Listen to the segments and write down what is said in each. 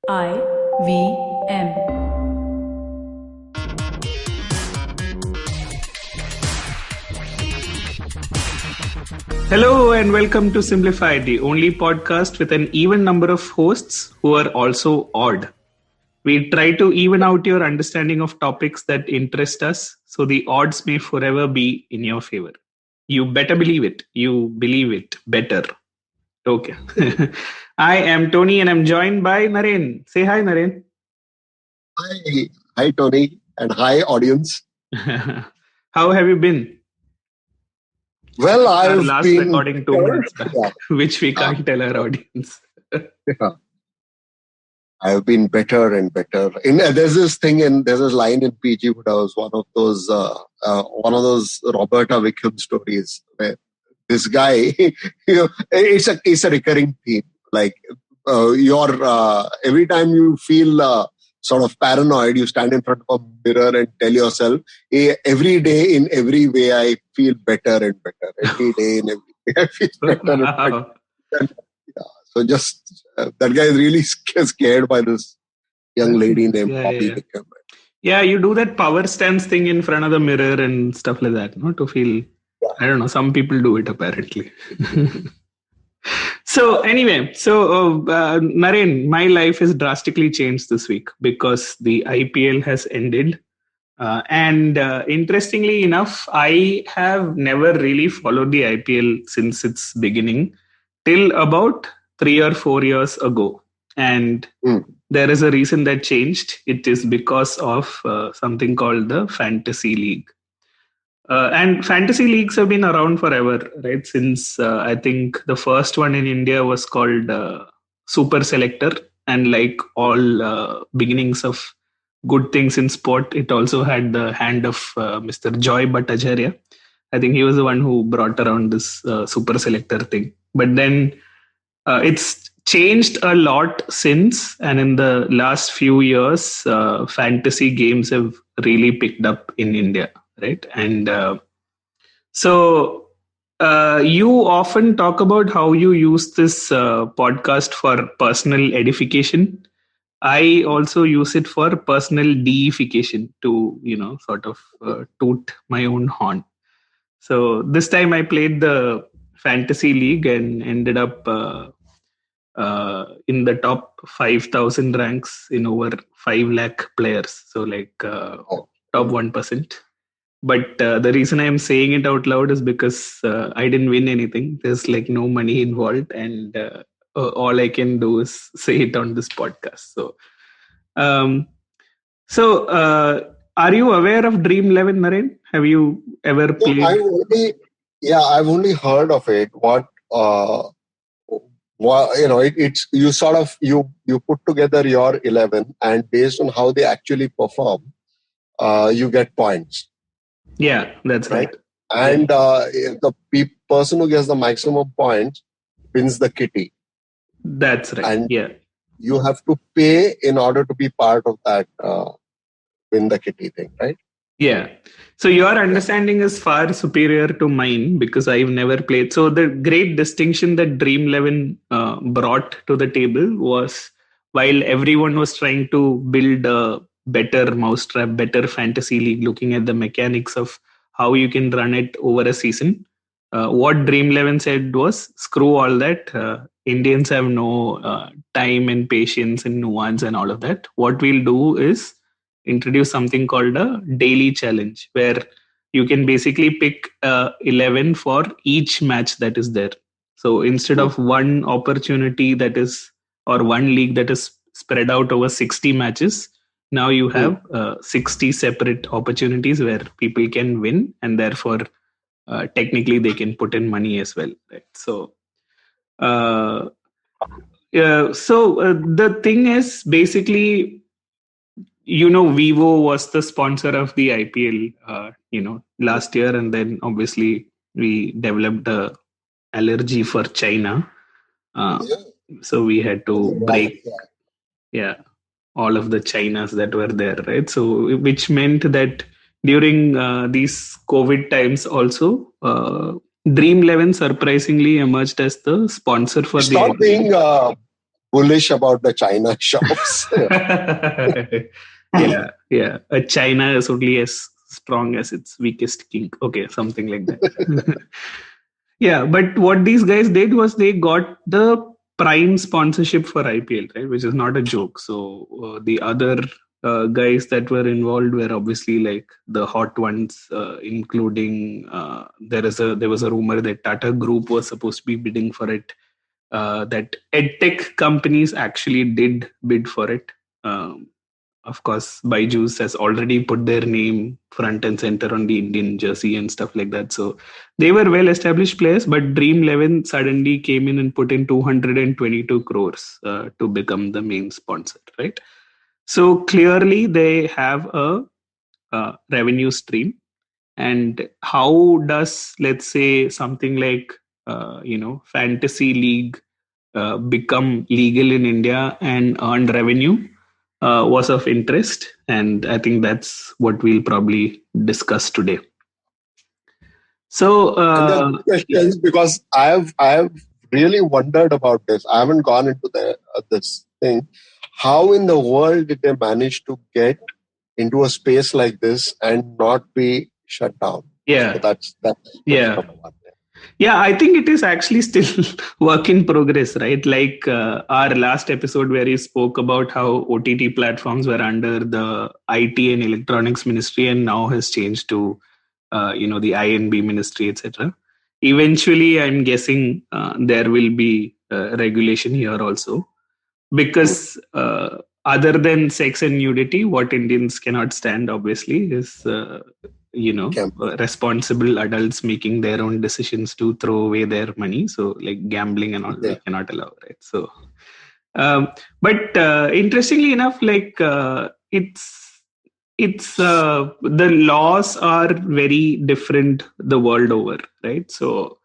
IVM. Hello and welcome to Simblified, the only podcast with an even number of hosts who are also odd. We try to even out your understanding of topics that interest us so the odds may forever be in your favor. You better believe it. You believe it better. Okay. I am Tony and I'm joined by Naren. Say hi, Naren. Hi, Tony, and hi, audience. How have you been? Well, Our I've last been recording 2 minutes back, yeah, which we can't tell our audience. yeah. I've been better and better. There's this line in PG Buddha, one of those Roberta Wickham stories where this guy, it's a recurring theme. Like every time you feel sort of paranoid, you stand in front of a mirror and tell yourself, every day in every way I feel better and better. Every day in every way I feel better and better. And, so that guy is really scared by this young lady named Bobby Wickham. Yeah, you do that power stance thing in front of the mirror and stuff like that, no? To feel, I don't know, some people do it apparently. So anyway, Naren, my life has drastically changed this week because the IPL has ended. And interestingly enough, I have never really followed the IPL since its beginning till about 3 or 4 years ago. And there is a reason that changed. It is because of something called the Fantasy League. And fantasy leagues have been around forever, right? Since I think the first one in India was called Super Selector. And like all beginnings of good things in sport, it also had the hand of Mr. Joy Bhattacharya. I think he was the one who brought around this Super Selector thing. But then it's changed a lot since. And in the last few years, fantasy games have really picked up in India. Right. And you often talk about how you use this podcast for personal edification. I also use it for personal deification to, sort of toot my own horn. So this time I played the Fantasy League and ended up in the top 5,000 ranks in over 5 lakh players. So like top 1%. But the reason I'm saying it out loud is because I didn't win anything. There's like no money involved, and all I can do is say it on this podcast. So, are you aware of Dream 11, Naren? Have you ever played? I've only heard of it. It's you sort of you put together your 11, and based on how they actually perform, you get points. Yeah, that's right. And the person who gets the maximum points wins the kitty. That's right. And you have to pay in order to be part of that win the kitty thing, right? Yeah. So your understanding is far superior to mine because I've never played. So the great distinction that Dream 11 brought to the table was while everyone was trying to build a better mousetrap, better fantasy league, looking at the mechanics of how you can run it over a season. What Dream 11 said was, screw all that. Indians have no time and patience and nuance and all of that. What we'll do is introduce something called a daily challenge, where you can basically pick 11 for each match that is there. So instead of one opportunity that is, or one league that is spread out over 60 matches, now you have 60 separate opportunities where people can win, and therefore technically they can put in money as well. Right? So the thing is basically, Vivo was the sponsor of the IPL, last year, and then obviously we developed the allergy for China, so we had to break, all of the Chinas that were there, right? So which meant that during these COVID times, also Dream 11 surprisingly emerged as the sponsor for the IPL. bullish about the China shops. Yeah. China is only as strong as its weakest king. Okay, something like that. Yeah, but what these guys did was they got the prime sponsorship for IPL, right? Which is not a joke. So the other guys that were involved were obviously like the hot ones, including there was a rumor that Tata Group was supposed to be bidding for it. That edtech companies actually did bid for it. Um, of course, Byju's has already put their name front and center on the Indian jersey and stuff like that. So they were well established players, but Dream 11 suddenly came in and put in 222 crores to become the main sponsor, right? So clearly they have a revenue stream. And how does, let's say, something like, Fantasy League become legal in India and earn revenue? Was of interest, and I think that's what we'll probably discuss today. So, And the questions, because I have really wondered about this. I haven't gone into this thing. How in the world did they manage to get into a space like this and not be shut down? yeah, So that's yeah. number one. Yeah, I think it is actually still work in progress, right? Like our last episode where you spoke about how OTT platforms were under the IT and electronics ministry and now has changed to, the INB ministry, etc. Eventually, I'm guessing there will be regulation here also because other than sex and nudity, what Indians cannot stand, obviously, is responsible adults making their own decisions to throw away their money. So, like gambling and all, we cannot allow, right? So, but interestingly enough, like it's the laws are very different the world over, right? So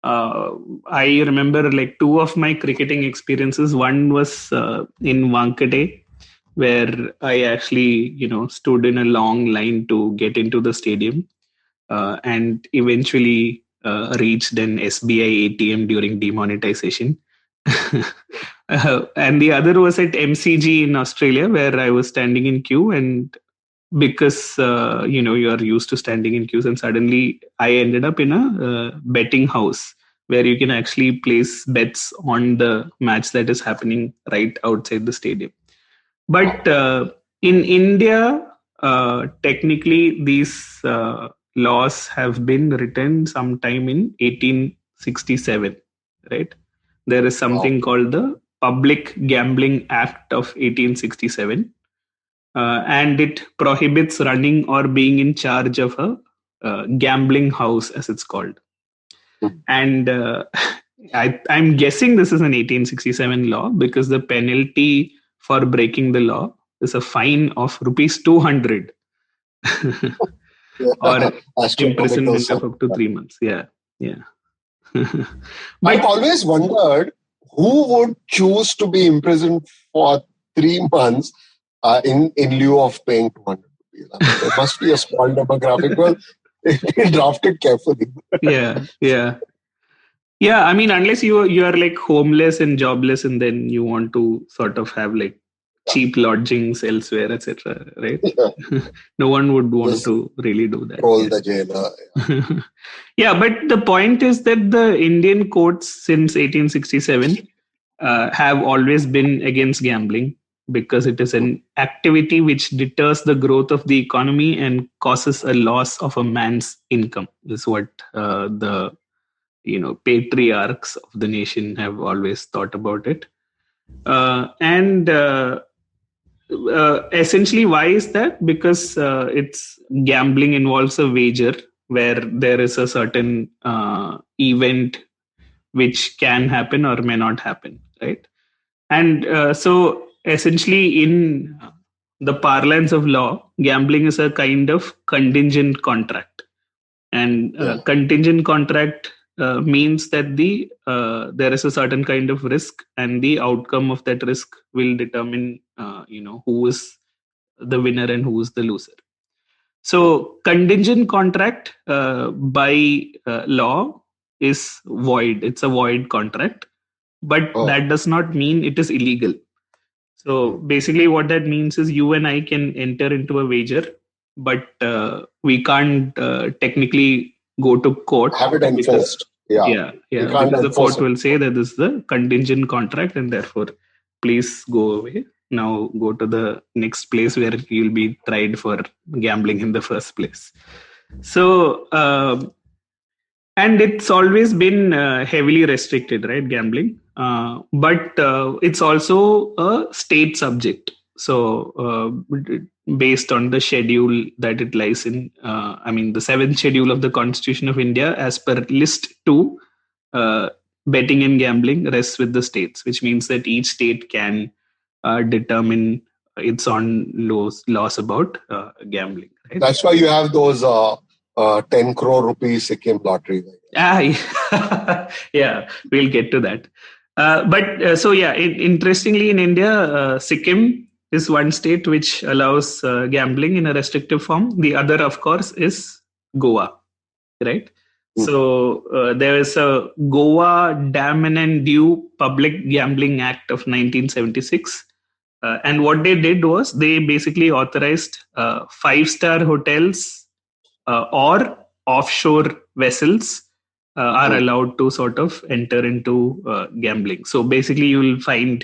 I remember like two of my cricketing experiences. One was in Wankhede, where I actually, stood in a long line to get into the stadium, and eventually reached an SBI ATM during demonetization. And the other was at MCG in Australia, where I was standing in queue, and because you are used to standing in queues, and suddenly I ended up in a betting house where you can actually place bets on the match that is happening right outside the stadium. But in India, technically these laws have been written sometime in 1867, right? There is something called the Public Gambling Act of 1867, and it prohibits running or being in charge of a gambling house, as it's called. And I'm guessing this is an 1867 law because the penalty for breaking the law is a fine of rupees 200 or imprisonment of up to 3 months. Yeah. I've always wondered who would choose to be imprisoned for 3 months in lieu of paying 200 rupees. I mean, there must be a small demographic. Well, it's drafted carefully. Yeah, I mean, unless you are like homeless and jobless, and then you want to sort of have like cheap lodgings elsewhere, etc. Right? No one would want to really do that. Roll the jailer. Yeah, but the point is that the Indian courts since 1867 have always been against gambling because it is an activity which deters the growth of the economy and causes a loss of a man's income. Is what the patriarchs of the nation have always thought about it. And essentially, why is that? Because it's gambling involves a wager where there is a certain event which can happen or may not happen, right? And so essentially, in the parlance of law, gambling is a kind of contingent contract. And contingent contract means that there is a certain kind of risk, and the outcome of that risk will determine who is the winner and who is the loser. So contingent contract by law is void. It's a void contract. but Oh, that does not mean it is illegal. So basically, what that means is you and I can enter into a wager, but we can't technically go to court have it because, enforced. Yeah, we can't because the enforce court it. will say that this is the contingent contract, and therefore, please go away. Now go to the next place where you'll be tried for gambling in the first place. So, and it's always been heavily restricted, right? Gambling, but it's also a state subject. So, based on the schedule that it lies in, I mean, the seventh schedule of the Constitution of India, as per list two, uh, betting and gambling rests with the states, which means that each state can determine its own laws about gambling, right? That's why you have those 10 crore rupees Sikkim lottery. Ah, yeah, yeah, we'll get to that. But so yeah, interestingly, in India, Sikkim is one state which allows gambling in a restrictive form. The other, of course, is Goa, right? Hmm. So there is a Goa Dam and Dew Public Gambling Act of 1976. And what they did was they basically authorized five-star hotels or offshore vessels are Hmm. allowed to sort of enter into gambling. So basically, you will find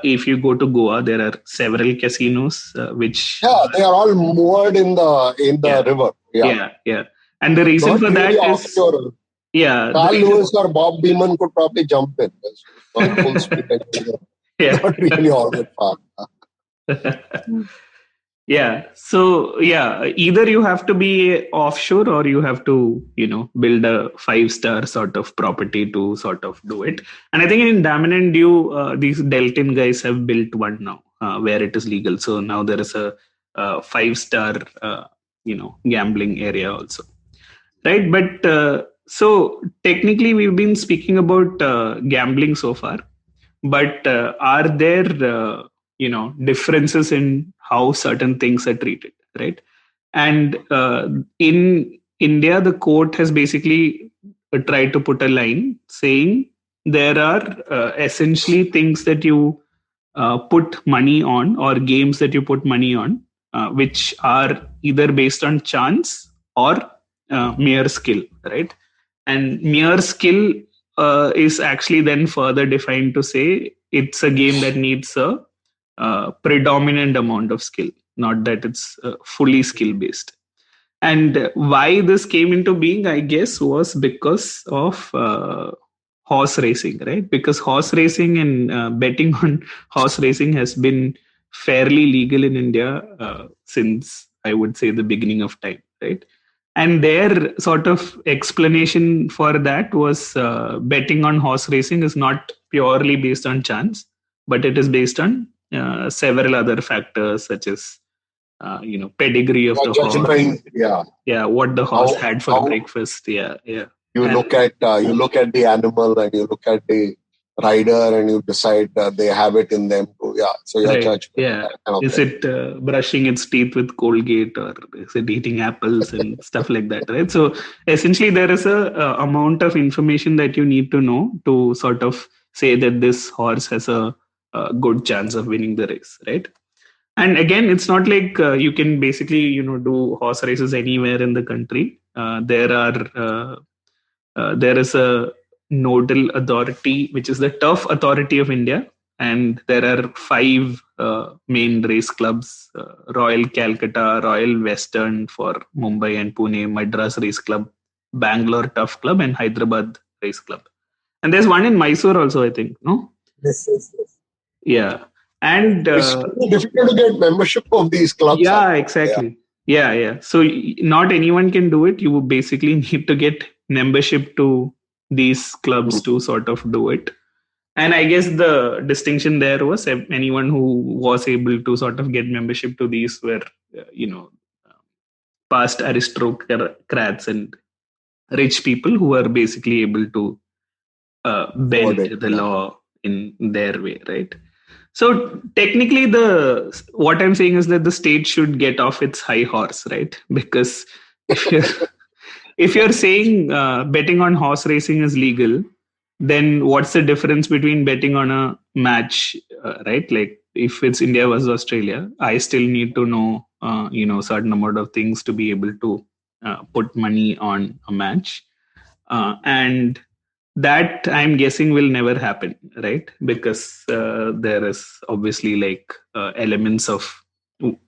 if you go to Goa, there are several casinos which Yeah, they are all moored in the yeah, river. Yeah, yeah. And the reason not for really that is offshore. the Carl reason Lewis or Bob Beeman could probably jump in. It's not full speed anymore. yeah. Not really all that far. Yeah. So yeah, either you have to be offshore or you have to, build a five-star sort of property to sort of do it. And I think in Daman and Dew, these Delton guys have built one now where it is legal. So now there is a five-star, gambling area also, right? But so technically, we've been speaking about gambling so far, but are there differences in how certain things are treated, right? And in India, the court has basically tried to put a line saying there are essentially things that you put money on, or games that you put money on, which are either based on chance or mere skill, right? And mere skill is actually then further defined to say it's a game that needs a predominant amount of skill, not that it's fully skill based. And why this came into being, I guess, was because of horse racing, right? Because horse racing and betting on horse racing has been fairly legal in India since, I would say, the beginning of time, right? And their sort of explanation for that was betting on horse racing is not purely based on chance, but it is based on several other factors such as pedigree of Your the horse, judgment, yeah. yeah, what the horse How had for how breakfast, yeah, you and look at the animal and you look at the rider and you decide they have it in them to, yeah. So your right, judgment, yeah, that kind of is thing. it brushing its teeth with Colgate, or is it eating apples and stuff like that, right? So essentially there is a amount of information that you need to know to sort of say that this horse has a good chance of winning the race, right? And again, it's not like you can basically do horse races anywhere in the country. There is a nodal authority, which is the Turf Authority of India, and there are five main race clubs: Royal Calcutta, Royal Western for Mumbai and Pune, Madras Race Club, Bangalore Turf Club, and Hyderabad Race Club. And there's one in Mysore also, I think. No, Yes, yes, yes. yeah, and It's really difficult to get membership of these clubs, yeah, actually. Yeah. exactly. Yeah. So not anyone can do it. You basically need to get membership to these clubs Mm. to sort of do it. And I guess the distinction there was anyone who was able to sort of get membership to these were, past aristocrats and rich people who were basically able to Got bend it. the Yeah. law in their way, right? So technically, the what I'm saying is that the state should get off its high horse, right? Because if you're if you're saying betting on horse racing is legal, then what's the difference between betting on a match, right? Like if it's India versus Australia, I still need to know, certain amount of things to be able to put money on a match. And that I'm guessing will never happen, right? Because there is obviously like elements of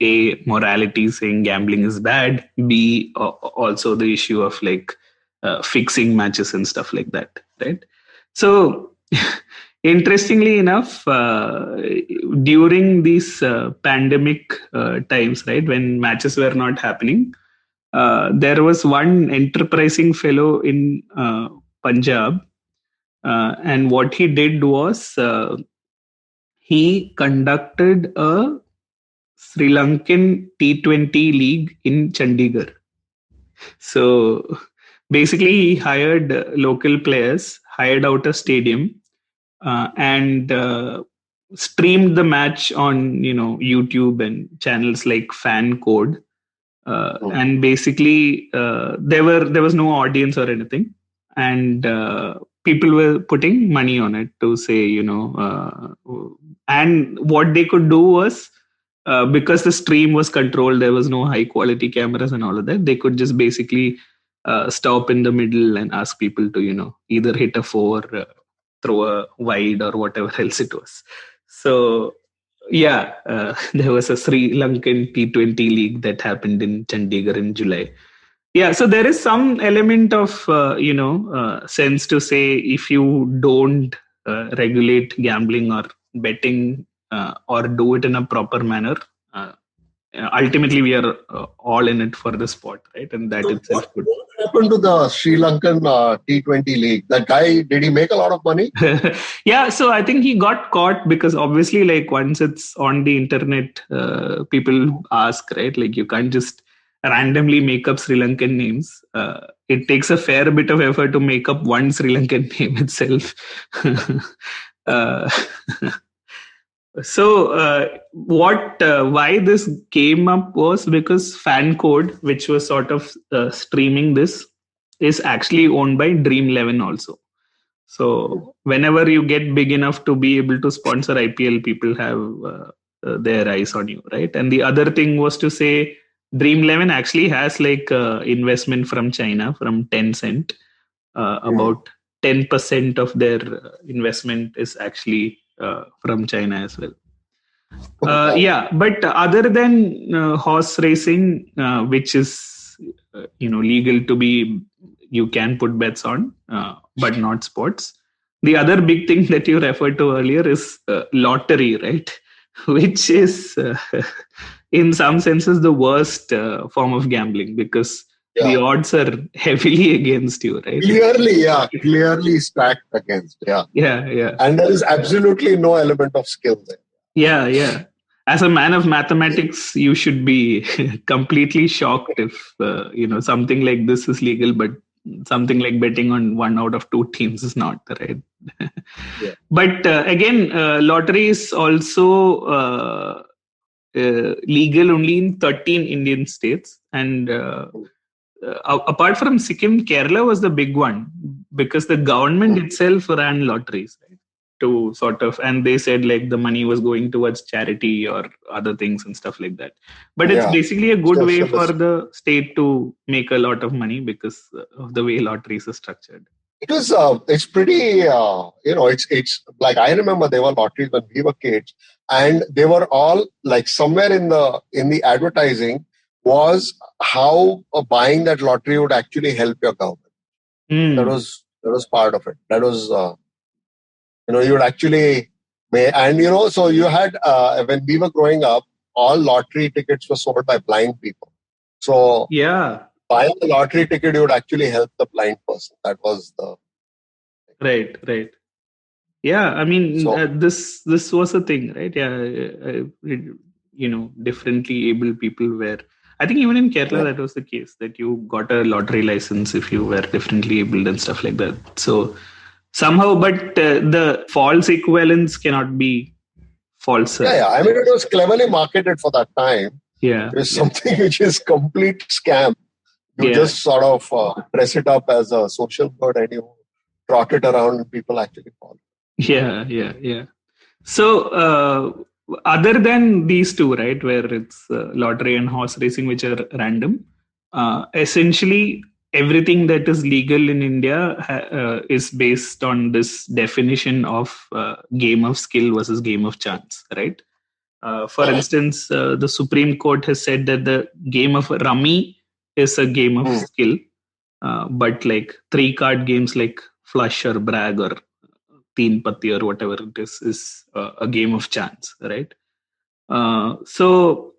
a morality saying gambling is bad, b also the issue of like fixing matches and stuff like that, right? So interestingly enough, during these pandemic times, right, when matches were not happening, there was one enterprising fellow in Punjab, and what he did was he conducted a Sri Lankan T20 league in Chandigarh. So basically, he hired local players, hired out a stadium, and streamed the match on YouTube and channels like Fan Code. And basically, there was no audience or anything, and people were putting money on it to say, and what they could do was, because the stream was controlled, there was no high quality cameras and all of that. They could just basically stop in the middle and ask people to either hit a four, throw a wide, or whatever else it was. So yeah, there was a Sri Lankan T20 league that happened in Chandigarh in July. Yeah, so there is some element of sense to say, if you don't regulate gambling or betting, or do it in a proper manner, ultimately we are all in it for the sport, right? And that So itself could. what happened to the Sri Lankan T20 league? That guy, did he make a lot of money? Yeah, so I think he got caught because obviously, like, once it's on the internet, people ask, right? Like, you can't just randomly make up Sri Lankan names. It takes a fair bit of effort to make up one Sri Lankan name itself. uh, so, why this came up was because Fan Code, which was sort of streaming this, is actually owned by Dream 11 also. So whenever you get big enough to be able to sponsor IPL, people have their eyes on you, right? And the other thing was to say Dream 11 actually has like investment from China, from Tencent. About 10% of their investment is actually from China as well. Yeah, but other than horse racing, which is legal to be, you can put bets on, but not sports. The other big thing that you referred to earlier is lottery, right? Which is, in some senses, the worst form of gambling, because the odds are heavily against you, right? Clearly stacked against. Yeah. And there is absolutely no element of skill there. Yeah. As a man of mathematics, you should be completely shocked if something like this is legal, but something like betting on one out of two teams is not, right? But again, lottery is also legal only in 13 Indian states, and apart from Sikkim, Kerala was the big one, because the government itself ran lotteries, right? To sort of, and they said like the money was going towards charity or other things and stuff like that. But it's basically a good way for the state to make a lot of money because of the way lotteries are structured. It's pretty, it's like, I remember there were lotteries when we were kids, and they were all like, somewhere in the advertising was how buying that lottery would actually help your government. That was part of it. That was, you would actually, and so you had, when we were growing up, all lottery tickets were sold by blind people. So buying a lottery ticket, you would actually help the blind person. That was the right. Yeah, I mean, this was a thing, right? Yeah, differently able people were. I think even in Kerala that was the case, that you got a lottery license if you were differently abled and stuff like that. So somehow, but the false equivalence cannot be false. Yeah. I mean, it was cleverly marketed for that time. Yeah, it's something which is complete scam. You just sort of dress it up as a social good, and trot it around and people actually follow. Yeah. So, other than these two, right, where it's lottery and horse racing, which are random, essentially everything that is legal in India is based on this definition of game of skill versus game of chance, right? For instance, the Supreme Court has said that the game of rummy is a game of skill, but like three card games like flush or brag or teen patti or whatever it is a game of chance, right? So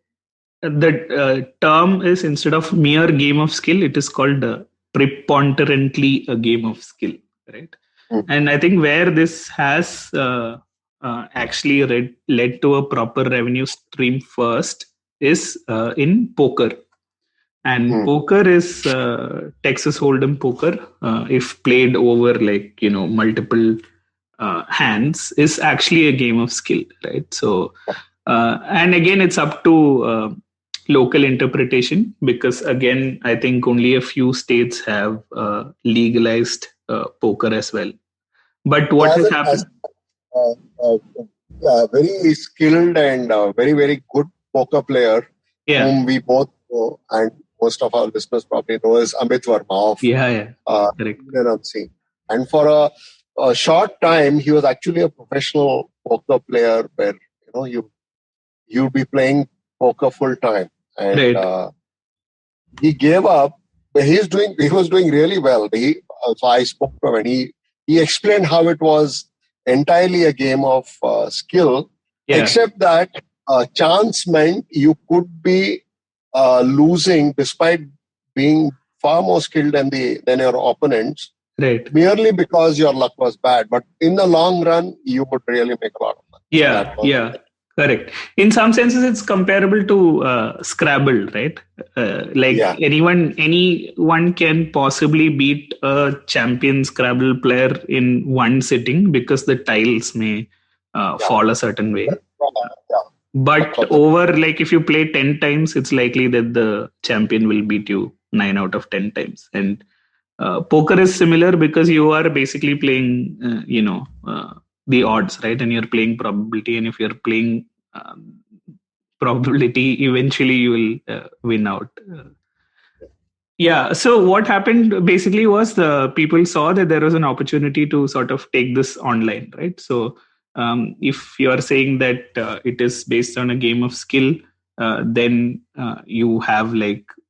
the term is, instead of mere game of skill, it is called preponderantly a game of skill, right? And I think where this has actually led to a proper revenue stream first is in poker. And poker is Texas Hold'em poker. If played over multiple hands, is actually a game of skill, right? So, and again, it's up to local interpretation, because again, I think only a few states have legalized poker as well. But what has happened? Very skilled and very, very good poker player, whom we both know, and most of our listeners probably know, is Amit Verma of Correct. And for a short time, he was actually a professional poker player, where you'd be playing poker full time, and he gave up. But he was doing really well. So I spoke to him, and he explained how it was entirely a game of skill, except that chance meant you could be losing despite being far more skilled than your opponents, right? Merely because your luck was bad. But in the long run, you would really make a lot of money. Yeah. Correct. In some senses, it's comparable to Scrabble, right? Anyone can possibly beat a champion Scrabble player in one sitting, because the tiles may fall a certain way. But over, if you play 10 times, it's likely that the champion will beat you 9 out of 10 times. And poker is similar, because you are basically playing, the odds, right? And you're playing probability. And if you're playing probability, eventually you will win out. So what happened basically was, the people saw that there was an opportunity to sort of take this online, right? So if you are saying that it is based on a game of skill, then you have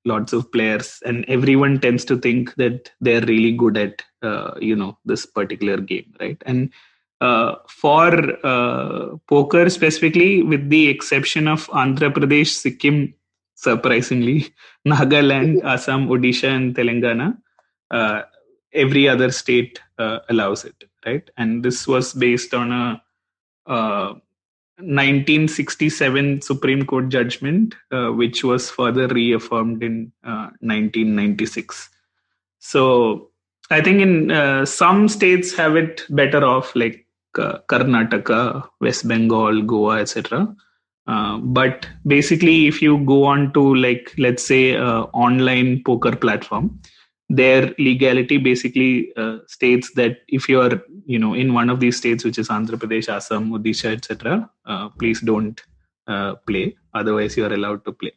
lots of players, and everyone tends to think that they're really good at this particular game, right? And for poker specifically, with the exception of Andhra Pradesh, Sikkim, surprisingly, Nagaland, Assam, Odisha, and Telangana, every other state allows it, right? And this was based on a 1967 Supreme Court judgment, which was further reaffirmed in 1996. So I think in some states have it better off, like Karnataka, West Bengal, Goa, etc. But basically, if you go on to, let's say, online poker platform, their legality basically states that if you are, in one of these states, which is Andhra Pradesh, Assam, Odisha, etc., please don't play. Otherwise, you are allowed to play,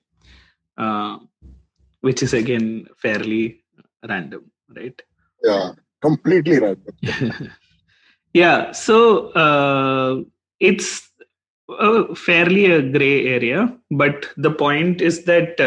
which is again fairly random, right? Yeah, completely random. So it's fairly a gray area, but the point is that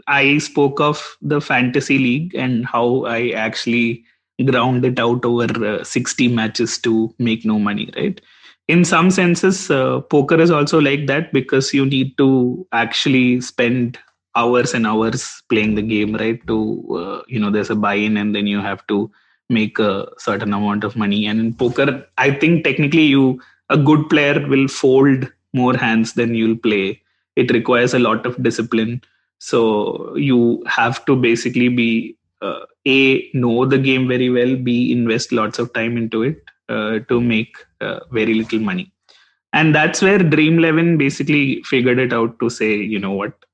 I spoke of the fantasy league and how I actually ground it out over 60 matches to make no money, right? In some senses, poker is also like that, because you need to actually spend hours and hours playing the game, right? To there's a buy-in, and then you have to make a certain amount of money. And in poker, I think technically a good player will fold more hands than you'll play. It requires a lot of discipline. So you have to basically be A, know the game very well, B, invest lots of time into it to make very little money. And that's where Dream 11 basically figured it out to say,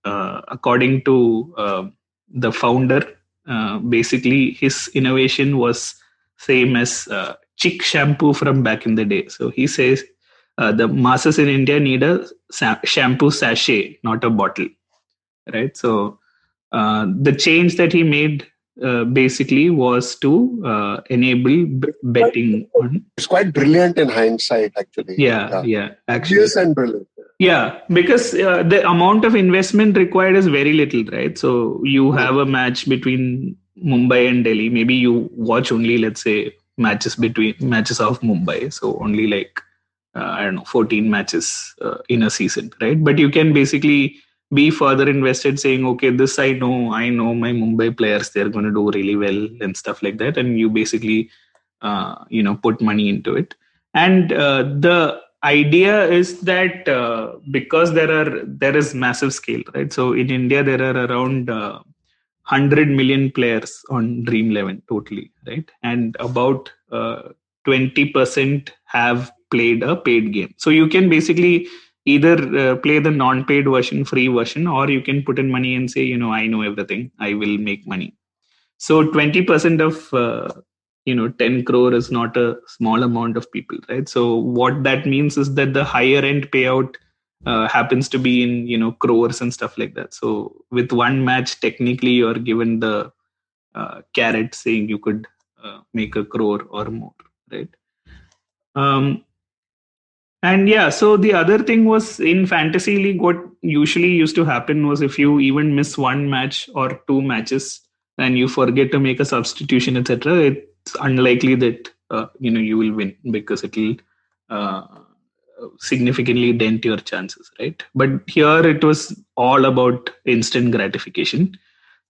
according to the founder, basically his innovation was same as chick shampoo from back in the day. So he says the masses in India need a shampoo sachet, not a bottle, right? So the change that he made basically was to enable betting on. It's quite brilliant in hindsight, actually. Actually. Obvious and brilliant. Yeah, because the amount of investment required is very little, right? So you have a match between Mumbai and Delhi. Maybe you watch only, let's say, matches of Mumbai. So only like I don't know, 14 matches in a season, right? But you can basically be further invested, saying, okay, this I know my Mumbai players, they're going to do really well and stuff like that, and you basically put money into it. And the idea is that because there is massive scale, right? So in India there are around 100 million players on Dream 11 totally, right? And about 20% have played a paid game. So you can basically either play the non-paid version, free version, or you can put in money and say, I know everything, I will make money. So 20% of 10 crore is not a small amount of people, right? So what that means is that the higher end payout happens to be in crores and stuff like that. So with one match, technically you're given the carrot saying you could make a crore or more, right? And yeah, so the other thing was in fantasy league, what usually used to happen was if you even miss one match or two matches and you forget to make a substitution, etc., it's unlikely that you will win because it will uh, significantly dent your chances, right? But here it was all about instant gratification,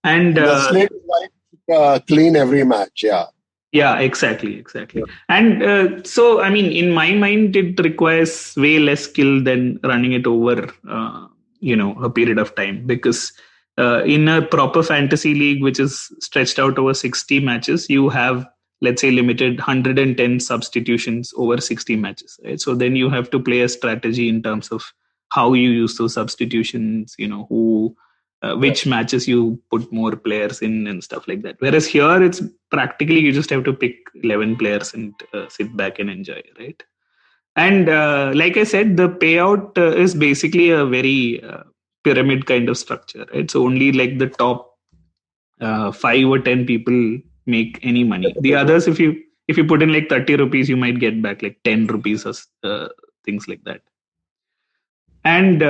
and the slate is like clean every match. Yeah, exactly. And so, I mean, in my mind, it requires way less skill than running it over, a period of time. Because in a proper fantasy league, which is stretched out over 60 matches, you have, let's say, limited 110 substitutions over 60 matches, right? So then you have to play a strategy in terms of how you use those substitutions, which matches you put more players in and stuff like that. Whereas here, it's practically you just have to pick 11 players and sit back and enjoy, right? And like I said, the payout is basically a very pyramid kind of structure, right? So only like the top 5 or 10 people make any money. The others, if you put in like 30 rupees, you might get back like 10 rupees or things like that. And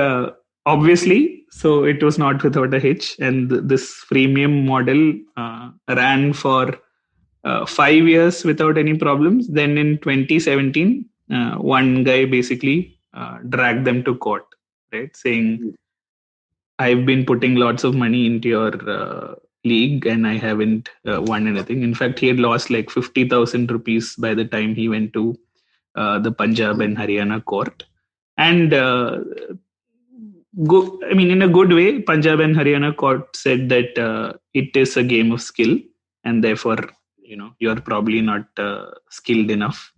obviously, so it was not without a hitch. And this freemium model ran for 5 years without any problems. Then in 2017, one guy basically dragged them to court, right? Saying, I've been putting lots of money into your league and I haven't won anything. In fact, he had lost like 50,000 rupees by the time he went to the Punjab and Haryana court. And in a good way, Punjab and Haryana court said that it is a game of skill, and therefore, you're probably not skilled enough.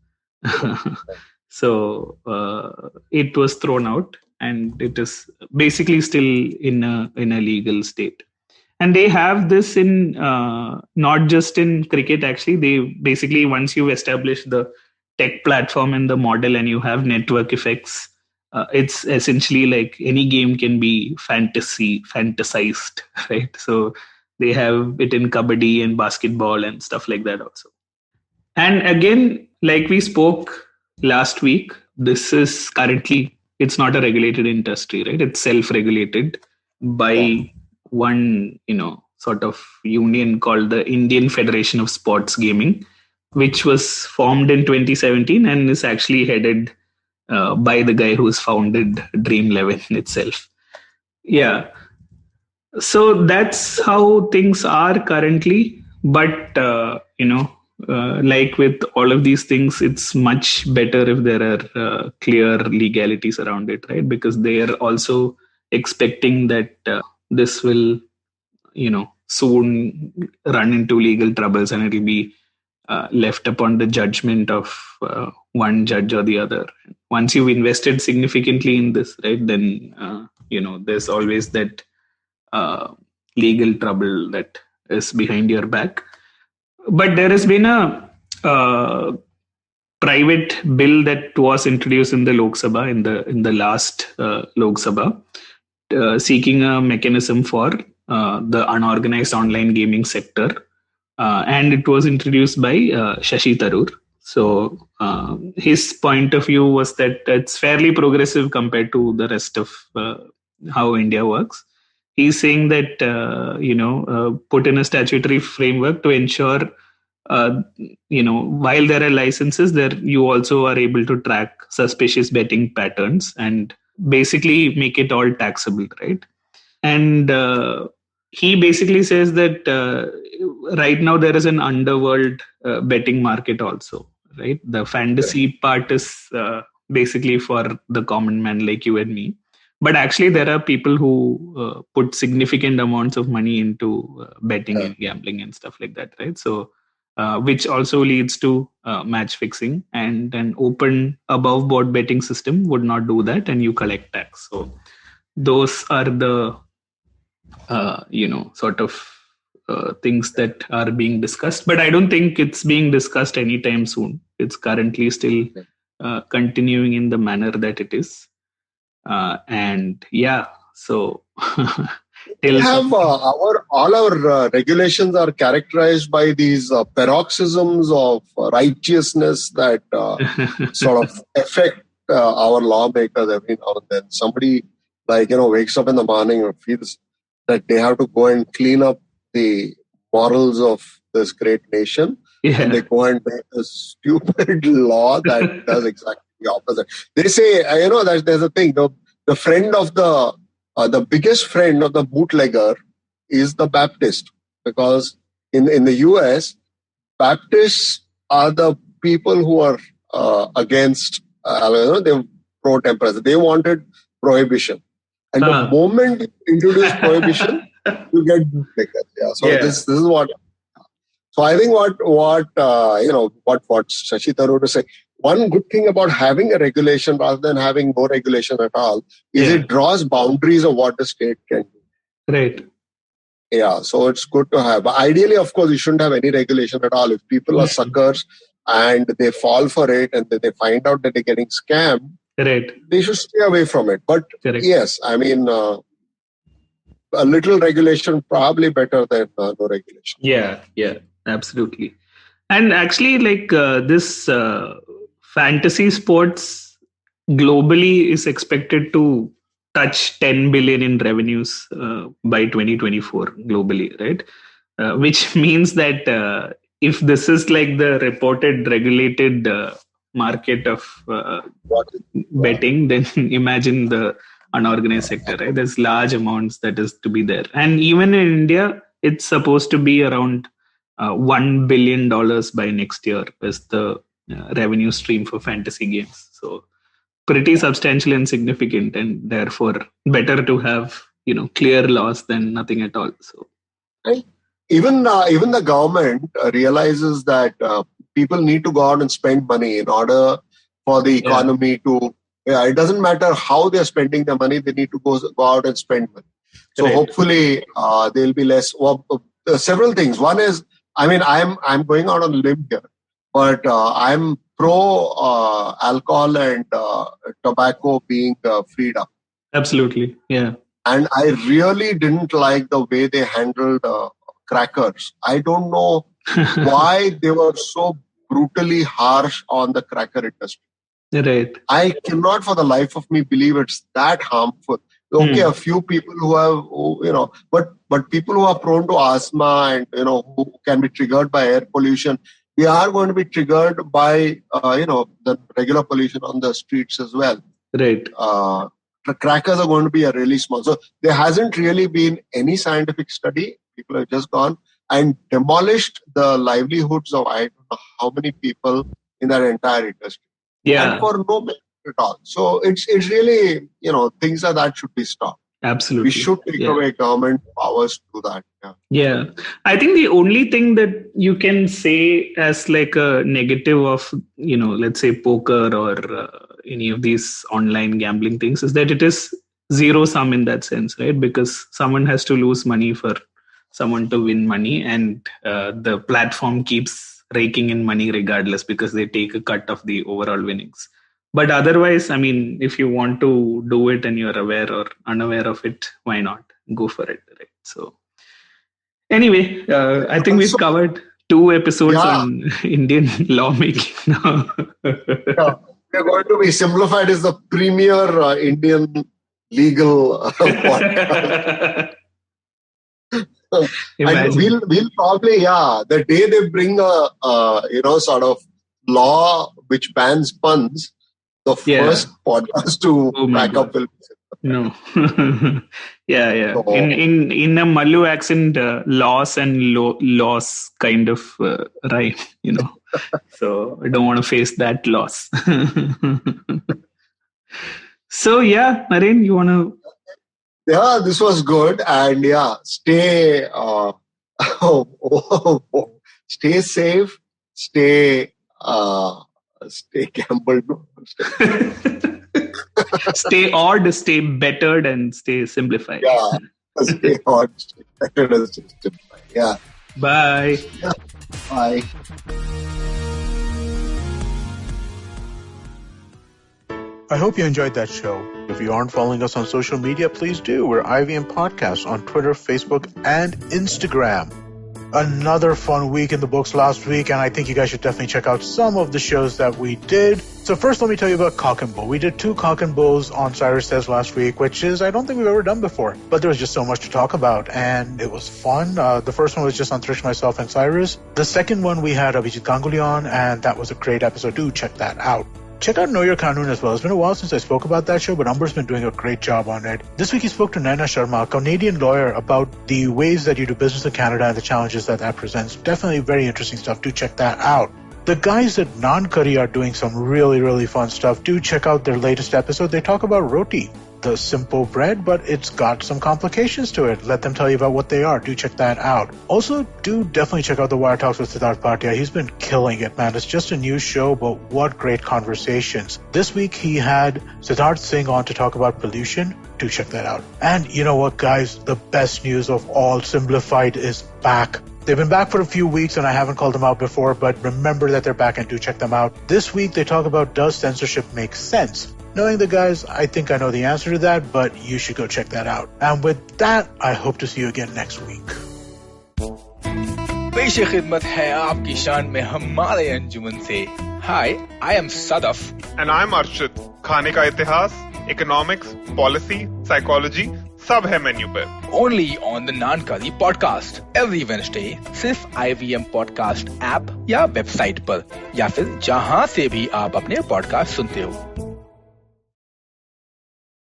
So it was thrown out, and it is basically still in a legal state. And they have this in not just in cricket. Actually, they basically, once you've established the tech platform and the model, and you have network effects. It's essentially like any game can be fantasized, right? So they have it in kabaddi and basketball and stuff like that also. And again, like we spoke last week, this is currently, it's not a regulated industry, right? It's self-regulated by one, sort of union called the Indian Federation of Sports Gaming, which was formed in 2017 and is actually headed by the guy who's founded Dream 11 itself. Yeah. So that's how things are currently. But, like with all of these things, it's much better if there are clear legalities around it, right? Because they are also expecting that this will, soon run into legal troubles and it'll be left upon the judgment of one judge or the other. Once you've invested significantly in this, right, then there's always that legal trouble that is behind your back. But there has been a uh, private bill that was introduced in the Lok Sabha in the last Lok Sabha, seeking a mechanism for the unorganized online gaming sector, and it was introduced by Shashi Tharoor. So his point of view was that it's fairly progressive compared to the rest of how India works. He's saying that put in a statutory framework to ensure while there are licenses, there you also are able to track suspicious betting patterns and basically make it all taxable, right? And he basically says that right now there is an underworld betting market also, right? The fantasy part is basically for the common man like you and me, but actually there are people who put significant amounts of money into betting and gambling and stuff like that, right? So which also leads to match fixing, and an open above board betting system would not do that, and you collect tax. So those are the sort of things that are being discussed, but I don't think it's being discussed anytime soon. It's currently still continuing in the manner that it is, and yeah, so We have all our regulations are characterized by these paroxysms of righteousness that sort of affect our lawmakers every now and then. Somebody wakes up in the morning and feels that they have to go and clean up the morals of this great nation, and they go and make a stupid law that does exactly the opposite. They say, that there's a thing, the friend of the biggest friend of the bootlegger is the Baptist, because in the US, Baptists are the people who are against, they're pro-temperance. They wanted prohibition. And the moment you introduce prohibition, you get bootleggers. Yeah. So this is what. So I think what Shashi Tharoor is saying. One good thing about having a regulation rather than having no regulation at all is it draws boundaries of what the state can do. Right. Yeah, so it's good to have. But ideally, of course, you shouldn't have any regulation at all. If people are suckers and they fall for it and then they find out that they're getting scammed, they should stay away from it. But yes, I mean, a little regulation probably better than no regulation. Yeah, absolutely. And actually, like this fantasy sports globally is expected to touch 10 billion in revenues by 2024 globally, right? Which means that if this is like the reported regulated market of betting, then imagine the unorganized sector, right? There's large amounts that is to be there. And even in India, it's supposed to be around $1 billion by next year is the revenue stream for fantasy games. So pretty substantial and significant, and therefore better to have clear laws than nothing at all. So even the government realizes that people need to go out and spend money in order for the economy to. It doesn't matter how they're spending their money; they need to go out and spend money. So hopefully there'll be less. Well, several things. One is, I mean, I'm going out on a limb here, but I'm pro alcohol and tobacco being freed up. Absolutely, yeah. And I really didn't like the way they handled crackers. I don't know why they were so brutally harsh on the cracker industry. Right. I cannot for the life of me believe it's that harmful. Okay, a few people who have, but people who are prone to asthma and, who can be triggered by air pollution, they are going to be triggered by, the regular pollution on the streets as well. Right. The crackers are going to be a really small. So there hasn't really been any scientific study. People have just gone and demolished the livelihoods of I don't know how many people in that entire industry. Yeah. And for no benefit at all. So it's really, things like that should be stopped. Absolutely. We should take away government powers to that. Yeah. I think the only thing that you can say as like a negative of, let's say poker or any of these online gambling things is that it is zero sum in that sense, right? Because someone has to lose money for someone to win money, and the platform keeps raking in money regardless because they take a cut of the overall winnings. But otherwise, I mean, if you want to do it and you're aware or unaware of it, why not go for it, right? So anyway, I think we've covered 2 episodes on Indian lawmaking now. We're going to be Simplified is the premier Indian legal podcast. And we'll probably, the day they bring a sort of law which bans puns, the first podcast to back up will be No. yeah. So, in a Mallu accent, loss and loss kind of rhyme, So I don't want to face that loss. So Naren, you want to? Yeah, this was good, and stay stay safe, stay gambled. Stay odd, stay bettered, and stay simplified. Yeah, stay odd, stay bettered, and stay simplified. Yeah. Bye. Yeah. Bye. I hope you enjoyed that show. If you aren't following us on social media, please do. We're IVM Podcasts on Twitter, Facebook, and Instagram. Another fun week in the books last week, and I think you guys should definitely check out some of the shows that we did. So first, let me tell you about Cock and Bull. We did 2 Cock and Bulls on Cyrus Says last week, which is, I don't think we've ever done before. But there was just so much to talk about, and it was fun. The first one was just on Trish, myself, and Cyrus. The second one, we had Abhijit Ganguly on, and that was a great episode. Do check that out. Check out Know Your Kanun as well. It's been a while since I spoke about that show, but Amber's been doing a great job on it. This week he spoke to Naina Sharma, a Canadian lawyer, about the ways that you do business in Canada and the challenges that presents. Definitely very interesting stuff. Do check that out. The guys at Naan Curry are doing some really, really fun stuff. Do check out their latest episode. They talk about roti, the simple bread, but it's got some complications to it. Let them tell you about what they are. Do check that out. Also, do definitely check out the Wire Talks with Siddharth Bhatia. He's been killing it, man. It's just a new show, but what great conversations. This week, he had Siddharth Singh on to talk about pollution. Do check that out. And you know what, guys? The best news of all, Simblified is back. They've been back for a few weeks, and I haven't called them out before, but remember that they're back and do check them out. This week, they talk about, does censorship make sense? Knowing the guys, I think I know the answer to that, but you should go check that out. And with that, I hope to see you again next week. पेश खिदमत है आपकी शान में हमारे अंजुमन से. Hi, I am Sadaf. And I'm Arshid. खाने का इतिहास, economics, policy, psychology, सब है मेन्यू पे. Only on the Naan Curry podcast every Wednesday, सिर्फ IVM podcast app या वेबसाइट पर, या फिर जहां से भी आप अपने पॉडकास्ट सुनते हो.